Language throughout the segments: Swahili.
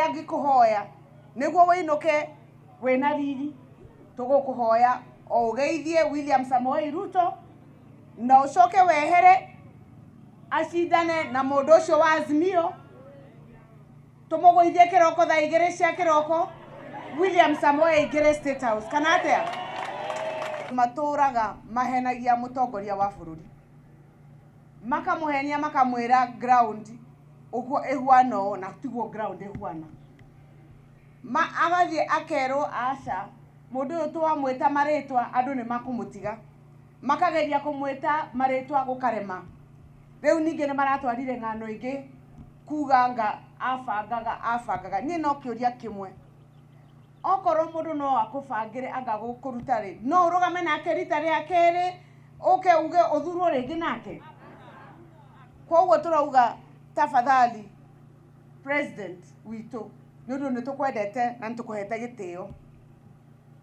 uria ngikuhoya niguo winuke wena riri tugukuhoya o ugeithie William Samoei Ruto na ucoke wehere acindane na mundu ucio wa Azimio tumuguithie kiroko thaa 2 cia kiroko William Samoei ingire State House kana atia maturaga mahenagia mutongoria wa bururi makamuhenia makamwira ground uguo ehuano na tiguo ground ehuana agathie akero aca mundu uyu twamwita maritwa andu ni makumutiga makageria kumwita maritwa gukarema riu ningi ni maratwarire ng'ano ingi kuganga afangaga ni no kiuria kimwe okoro mundu no akubangire anga gukuruta ri no urugame nake rita ria keri uke uge uthurwo ringi nake koguo turauga tafadhali president wito nundu ni tukwendete na nitukuhete gitio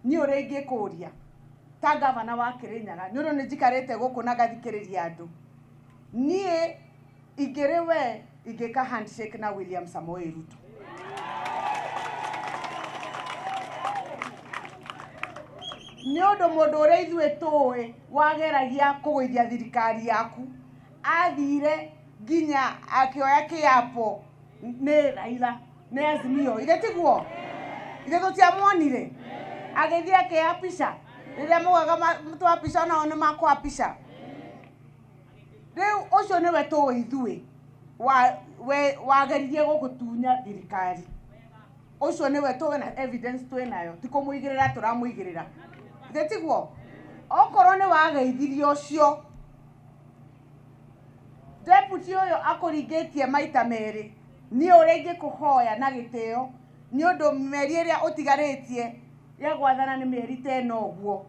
ni uringi kuria ta gavana wa Kirinyaga nundu ni njikarite guku na gathikiriria andu ni igiriwe igika handshake na William Samoei Ruto ni undu mundu uria ithue tuwe wageragia kugwithia thirikari yaku athire ginya akioya kiapo ne Raila ne Azimio ile tiguo ile tutiamuonire agithia kiapisha ile mugaga mtu apisha na one makwapisha riu ucio ni we tuwe ithue wageririe gugutunya thirikari ucio ni we tuwe na evidence tuwe nayo tikumuigirira turamuigirira ile tiguo okoro ni wageithirio ucio deputy oyo akuringitie maita meri ni uringi kuhoya na giteo ni undu meri iria utigaritie ya gwathana ni meri teno guo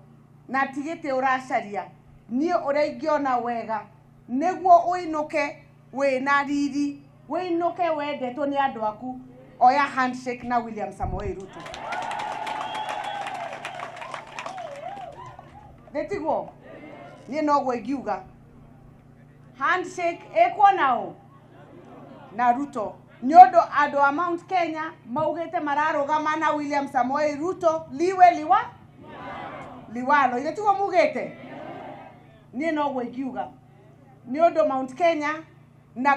na tigite uracaria ni uringiona wega niguo uinuke wina riri winuke wendetwo ni andu aku oya handshake na William Samoei Ruto netiguo ni no gwe ngiuga handshake ekwo nao na Ruto nyondo ando a Mount Kenya maugete mararugama na William Samoei Ruto liwalo ile tuwa mugete ni no gwe ngiuga nyondo Mount Kenya na